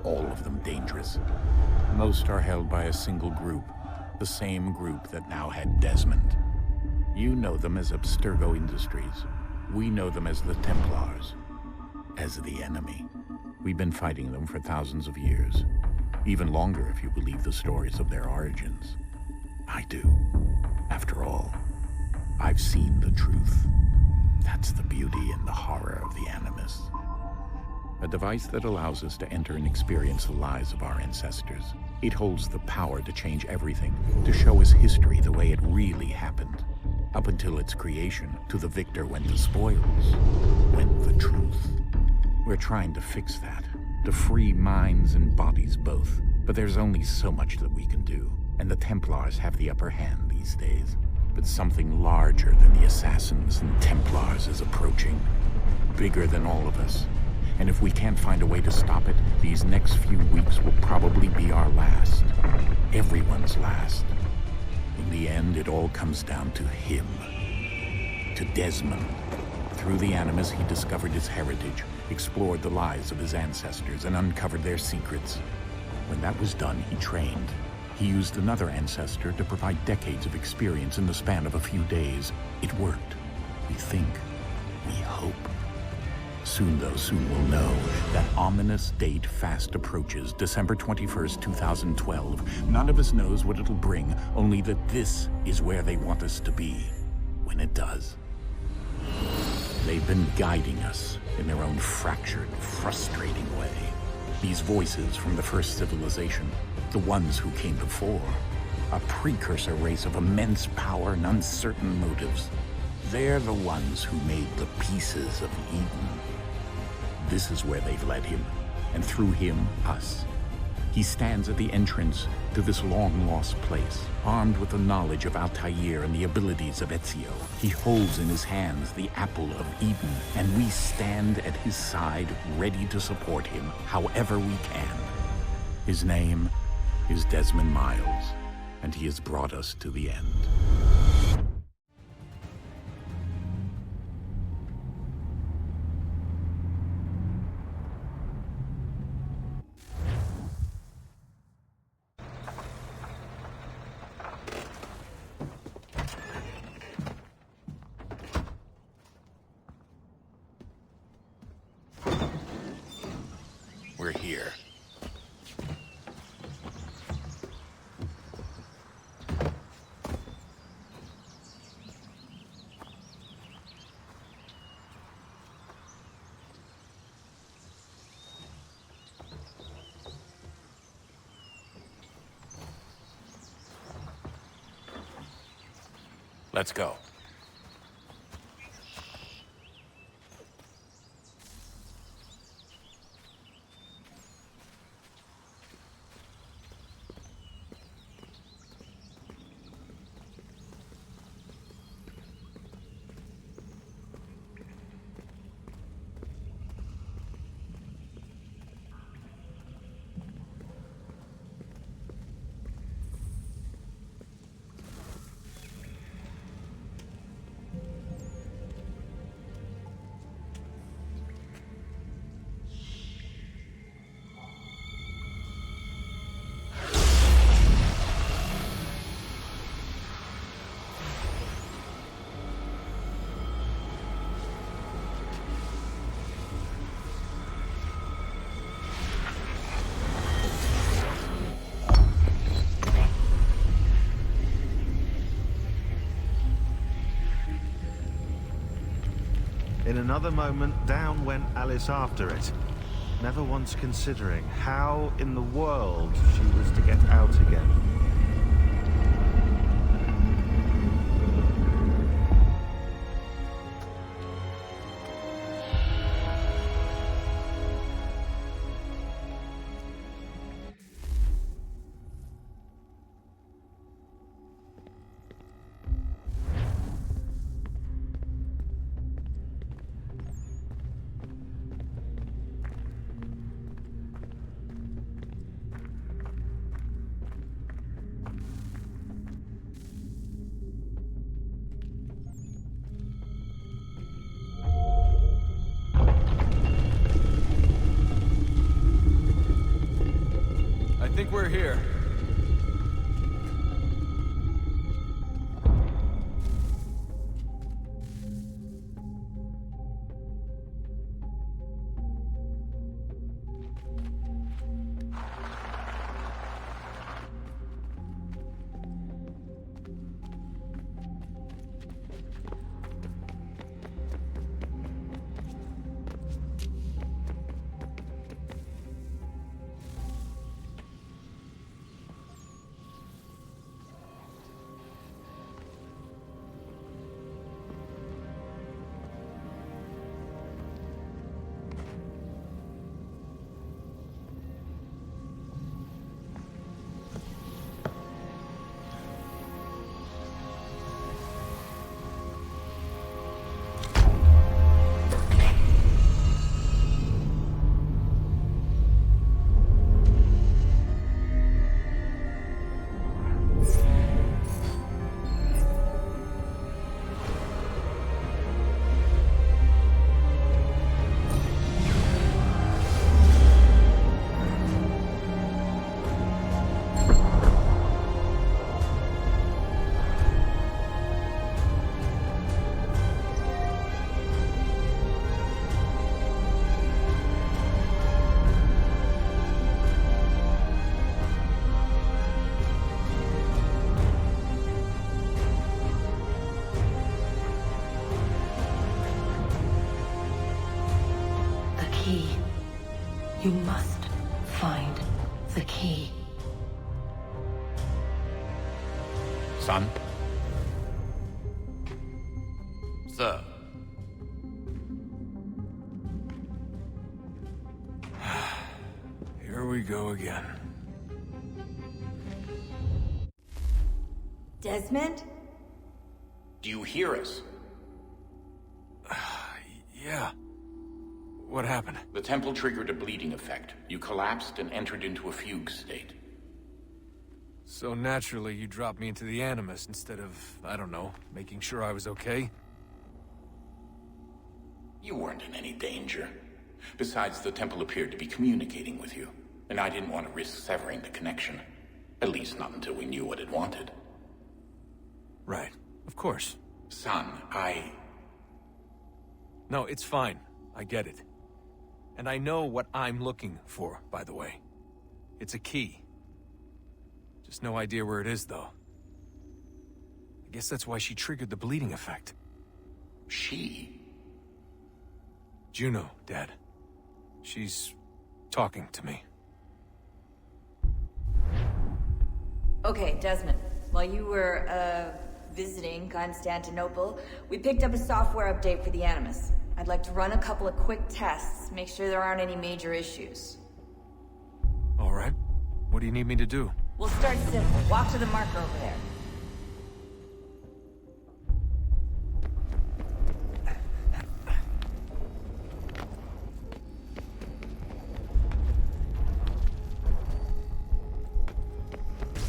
all of them dangerous. Most are held by a single group, the same group that now had Desmond. You know them as Abstergo Industries. We know them as the Templars, as the enemy. We've been fighting them for thousands of years, even longer if you believe the stories of their origins. I do. After all, I've seen the truth. That's the beauty and the horror of the Animus. A device that allows us to enter and experience the lives of our ancestors. It holds the power to change everything, to show us history the way it really happened. Up until its creation, to the victor went the spoils, went the truth. We're trying to fix that, to free minds and bodies both. But there's only so much that we can do, and the Templars have the upper hand these days. But something larger than the Assassins and Templars is approaching, bigger than all of us. And if we can't find a way to stop it, these next few weeks will probably be our last. Everyone's last. In the end, it all comes down to him. To Desmond. Through the Animus, he discovered his heritage, explored the lives of his ancestors, and uncovered their secrets. When that was done, he trained. He used another ancestor to provide decades of experience in the span of a few days. It worked. We think. We hope. Soon, though, soon we'll know. That ominous date fast approaches, December 21st, 2012. None of us knows what it'll bring, only that this is where they want us to be, when it does. They've been guiding us in their own fractured, frustrating way. These voices from the first civilization, the ones who came before, a precursor race of immense power and uncertain motives. They're the ones who made the pieces of Eden. This is where they've led him, and through him, us. He stands at the entrance to this long-lost place, armed with the knowledge of Altair and the abilities of Ezio. He holds in his hands the apple of Eden, and we stand at his side, ready to support him however we can. His name is Desmond Miles, and he has brought us to the end. We're here. Let's go. In another moment, down went Alice after it, never once considering how in the world she was to get out again. think we're here. Key. You must find the key. Son? Sir. Here we go again. Desmond? Do you hear us? Yeah. What happened? The temple triggered a bleeding effect. You collapsed and entered into a fugue state. So naturally, you dropped me into the Animus instead of, I don't know, making sure I was okay? You weren't in any danger. Besides, the temple appeared to be communicating with you, and I didn't want to risk severing the connection. At least not until we knew what it wanted. Right. Of course. Son, No, it's fine. I get it. And I know what I'm looking for, by the way. It's a key. Just no idea where it is, though. I guess that's why she triggered the bleeding effect. She? Juno, Dad. She's talking to me. Okay, Desmond. While you were, visiting Constantinople, we picked up a software update for the Animus. I'd like to run a couple of quick tests, make sure there aren't any major issues. All right. What do you need me to do? We'll start simple. Walk to the marker over there.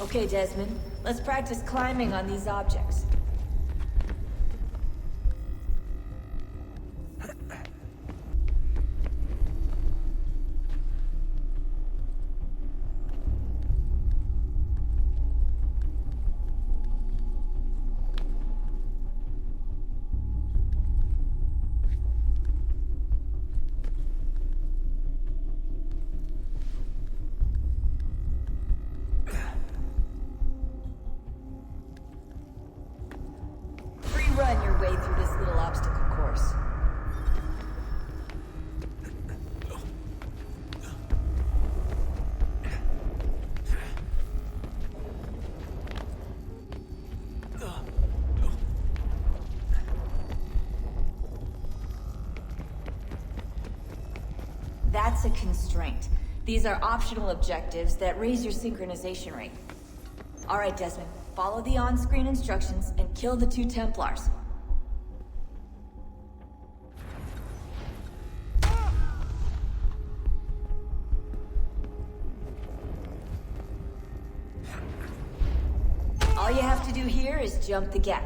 Okay, Desmond. Let's practice climbing on these objects. Run your way through this little obstacle course. That's a constraint. These are optional objectives that raise your synchronization rate. All right, Desmond. Follow the on-screen instructions and kill the 2 Templars. All you have to do here is jump the gap.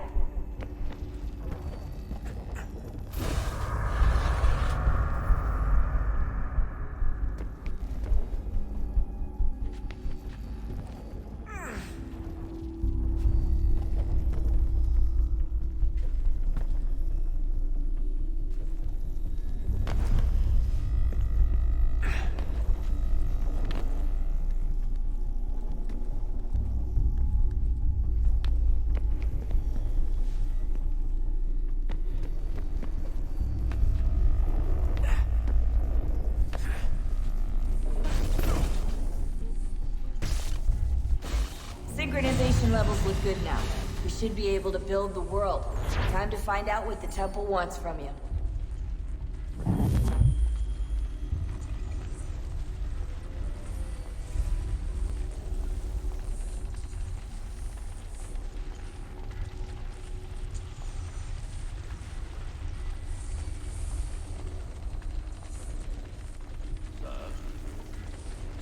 levels look good now. We should be able to build the world. Time to find out what the temple wants from you.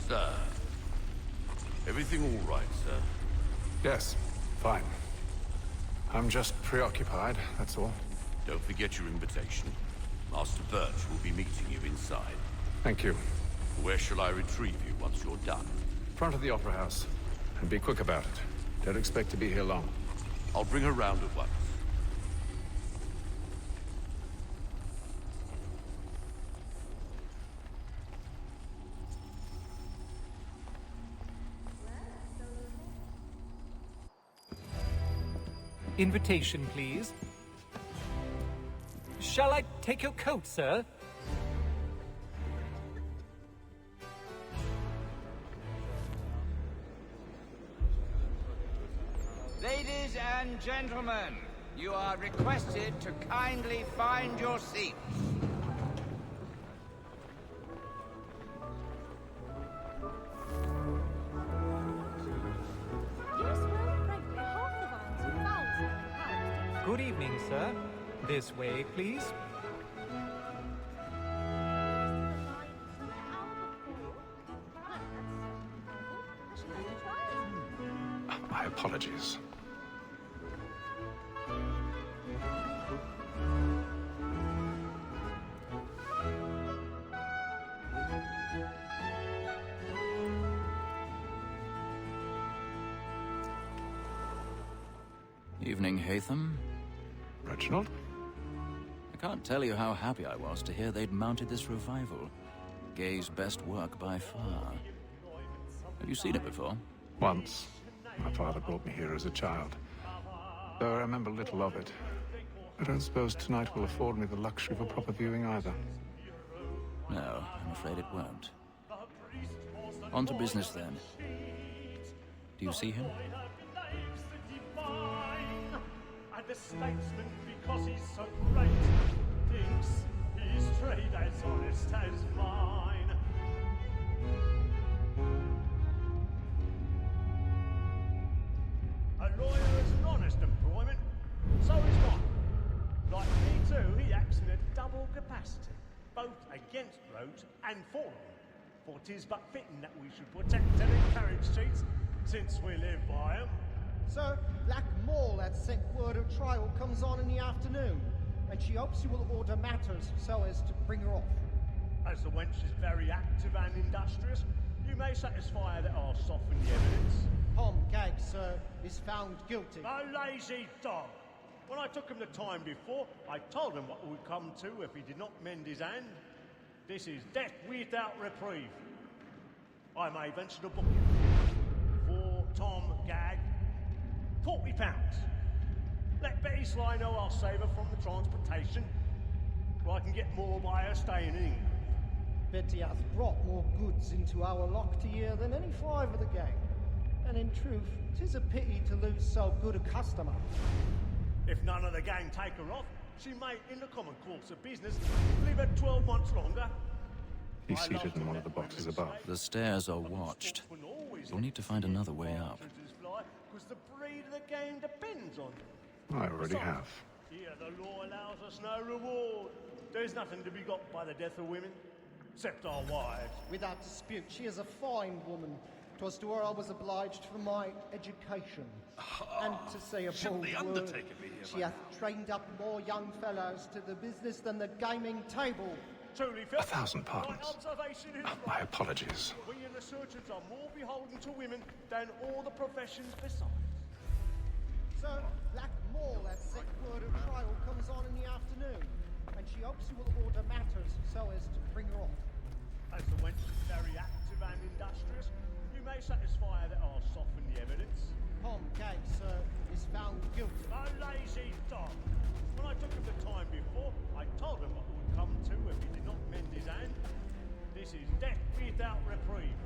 Sir. Everything all right, sir? Yes, fine. I'm just preoccupied, that's all. Don't forget your invitation. Master Birch will be meeting you inside. Thank you. Where shall I retrieve you once you're done? Front of the Opera House. And be quick about it. Don't expect to be here long. I'll bring her round at once. Invitation, please. Shall I take your coat, sir? Ladies and gentlemen, you are requested to kindly find your seats. Good evening, sir. This way, please. My apologies. Evening, Hatham. Reginald? I can't tell you how happy I was to hear they'd mounted this revival. Gay's best work by far. Have you seen it before? Once. My father brought me here as a child. Though I remember little of it. I don't suppose tonight will afford me the luxury of a proper viewing either. No, I'm afraid it won't. On to business then. Do you see him? And the statesman, because he's so great, thinks his trade as honest as mine. A lawyer is an honest employment, so is mine. Like me too, he acts in a double capacity, both against roads and for them. For 'tis but fitting that we should protect and encourage cheats, since we live by 'em. Sir, Black Mall had sent word her trial comes on in the afternoon, and she hopes you will order matters so as to bring her off. As the wench is very active and industrious, you may satisfy her that I'll soften the evidence. Tom Gag, sir, is found guilty. A lazy dog! When I took him the time before, I told him what it would come to if he did not mend his hand. This is death without reprieve. I may venture to book you. For Tom Gag, £40. Let Betty Sly know I'll save her from the transportation, or I can get more by her staying in England. Betty hath brought more goods into our locked year than any five of the gang. And in truth, 'tis a pity to lose so good a customer. If none of the gang take her off, she may, in the common course of business, live her 12 months longer. He's seated in one of the boxes above. The stairs are watched. You'll need to find another way up. Because the breed of the game depends on it. I already have. Here, the law allows us no reward. There's nothing to be got by the death of women, except our wives. Without dispute, she is a fine woman. 'Twas to her I was obliged for my education. And to say a bold word, she hath trained up more young fellows to the business than the gaming table. Truly, Phil, 1,000 pardons. my observation is My right. apologies. We and the surgeons are more beholden to women than all the professions besides. Sir, Black Mall hath sent word her trial comes on in the afternoon, and she hopes you will order matters so as to bring her off. As the wench is very active and industrious, you may satisfy her that I'll soften the evidence. Tom Gag, sir, is found guilty. A lazy dog! When I took him the time before, I told him what it would come to if he did not mend his hand. This is death without reprieve.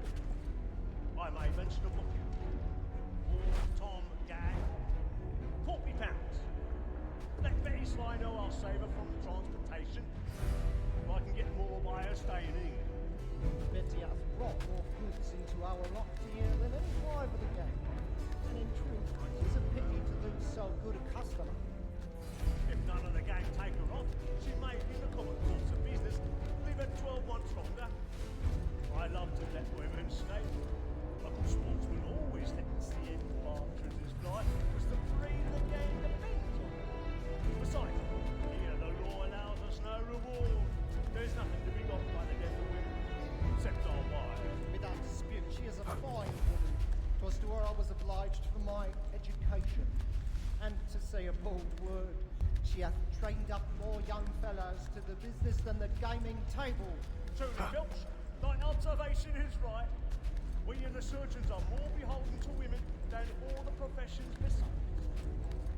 I may venture to book you. For Tom Gag, to our lot here than any five of the gang. And in truth, it's a pity to lose so good a customer. If none of the gang take her on, she may, in the common course of business, live at 12 months longer. I love to let women stay. Local sportsmen always let the end of partridge's flight was the breed the gang depends on. Besides, here the law allows us no reward. There's nothing to be got by the death of women, except our wives. Without dispute, she is a fine woman. 'Twas to her I was obliged for my education. And to say a bold word, she hath trained up more young fellows to the business than the gaming table. Truly, Phelps, thy observation is right. We and the surgeons are more beholden to women than all the professions besides.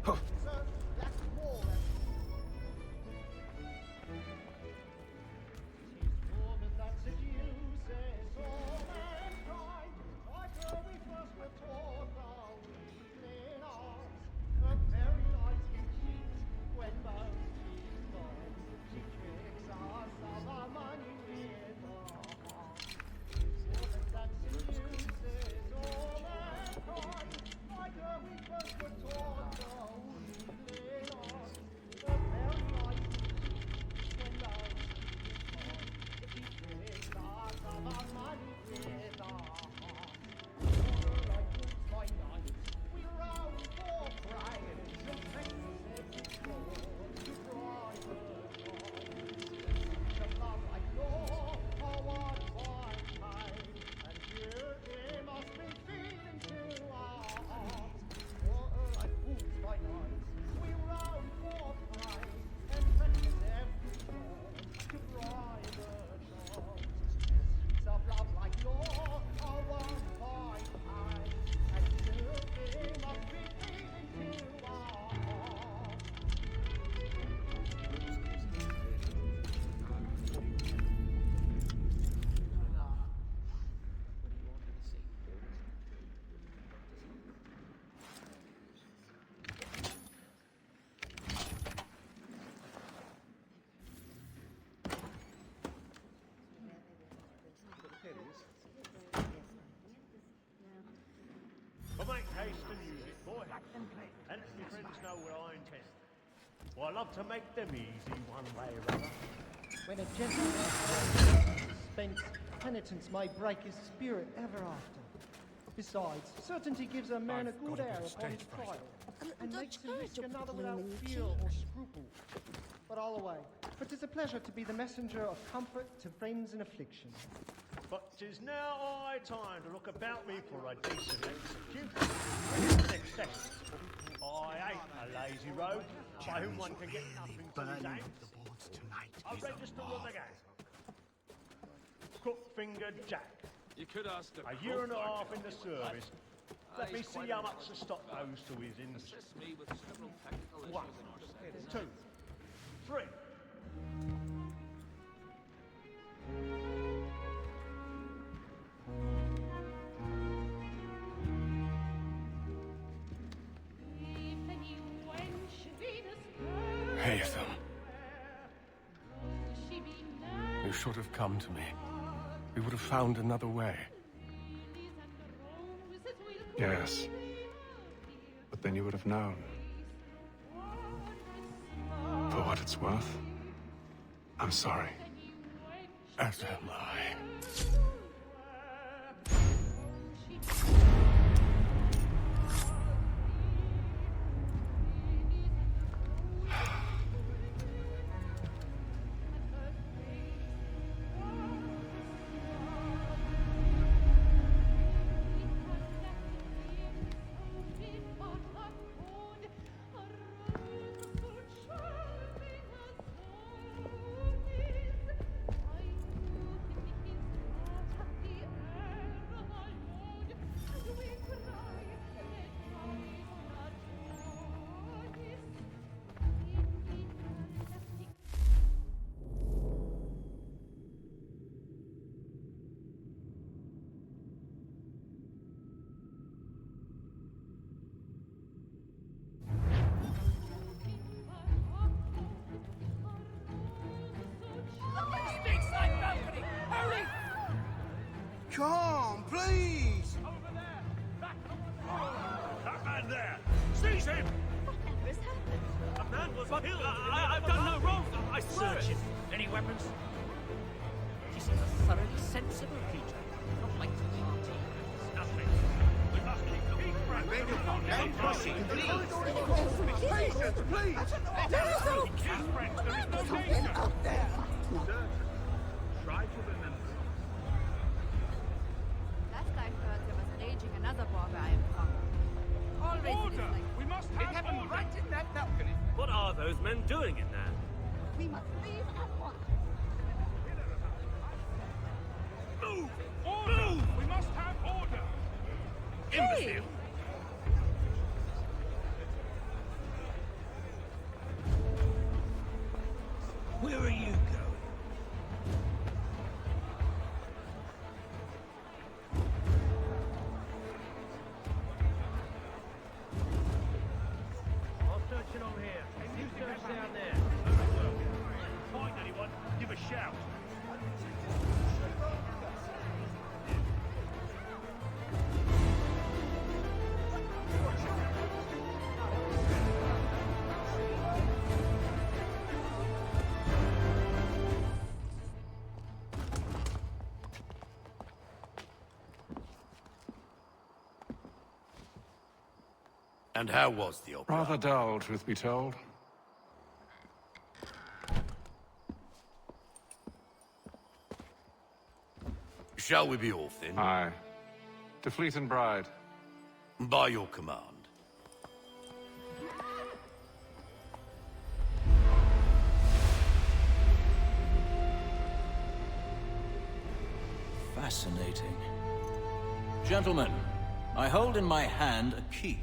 So, that's more than... Tis woman that seduces all mankind. Like her we first were taught our weakling arts. A very light in cheat when most she's gone. She tricks us of our money with her heart. Tis woman that seduces all mankind. Like her we first were taught our weakling arts. A very light in cheat when most she's gone. She tricks us of our money with her heart. Like boots by night, we roam for prey. Some faces every floor to private lives. Such a love like law, or what one pain. And you, they must be feeding to our hearts. Like boots by night, we roam for prey. And faces every floor to private lives. Streets of love like law, or one fine pain. And you, they must be feeding to our hearts. But make haste and use it, boy. And let me friends know where I intend. For I love to make them easy one way or other. When a gentleman spent penitence may break his spirit ever after. Besides, certainty gives a man a good air upon his trial, and makes him risk another without fear or scruple. But all away, for 'tis a pleasure to be the messenger of comfort to friends in affliction. But 'tis now high time to look about me for a decent execution. Next session. I hate a lazy rogue by whom one can get nothing to his aim. I register on the gang. Crook-fingered Jack. You could ask a year and a half in the service. Let me see how much the stock goes to his industry. me with several technical issues 1, in our 2, 3. Hatham. You should have come to me. We would have found another way. Yes. But then you would have known. For what it's worth, I'm sorry. As am I. Please! Over there! That man there! Seize him! What has happened? A man was killed! I've done no wrong! I swear Search it! him! Any weapons? This is a thoroughly sensible creature, not like the party. Nothing. We must keep Men pushing, please! Please! Keep friends, there is no danger! Out there! Try to remember. Last I heard, there was raging another barbarian problem. Always it is Order! like... We must It have happened order! right in that balcony. What are those men doing in there? We must leave at once. Move! Order! Move! We must have order! Hey! Where are you going? I'm searching on here. You search down there. Find anyone, give a shout. And how was the opera? Rather dull, truth be told. Shall we be off then? Aye. To Fleet and Bride. By your command. Fascinating. Gentlemen, I hold in my hand a key.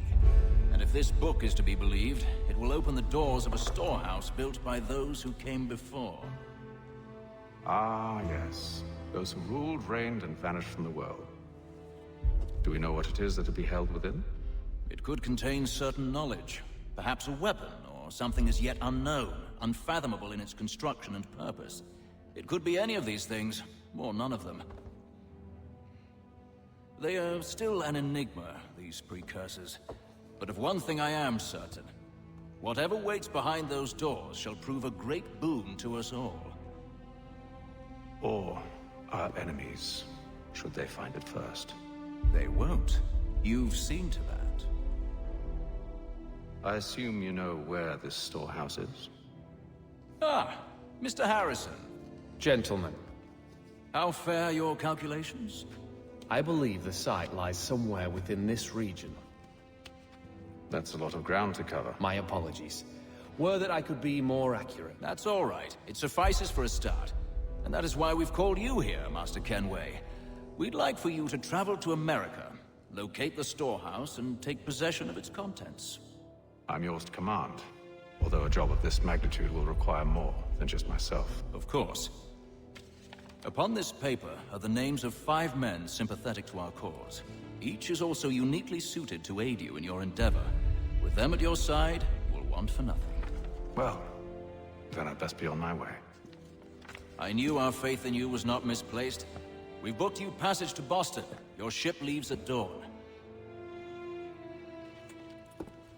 And if this book is to be believed, it will open the doors of a storehouse built by those who came before. Ah, yes. Those who ruled, reigned, and vanished from the world. Do we know what it is that will be held within? It could contain certain knowledge. Perhaps a weapon, or something as yet unknown, unfathomable in its construction and purpose. It could be any of these things, or none of them. They are still an enigma, these precursors. But of one thing I am certain. Whatever waits behind those doors shall prove a great boon to us all. Or our enemies, should they find it first. They won't. You've seen to that. I assume you know where this storehouse is? Ah, Mr. Harrison. Gentlemen, How fare your calculations? I believe the site lies somewhere within this region. That's a lot of ground to cover. My apologies. Were that I could be more accurate. That's all right. It suffices for a start. And that is why we've called you here, Master Kenway. We'd like for you to travel to America, locate the storehouse, and take possession of its contents. I'm yours to command. Although a job of this magnitude will require more than just myself. Of course. Upon this paper are the names of 5 men sympathetic to our cause. Each is also uniquely suited to aid you in your endeavor. With them at your side, you will want for nothing. Well, then I'd best be on my way. I knew our faith in you was not misplaced. We've booked you passage to Boston. Your ship leaves at dawn.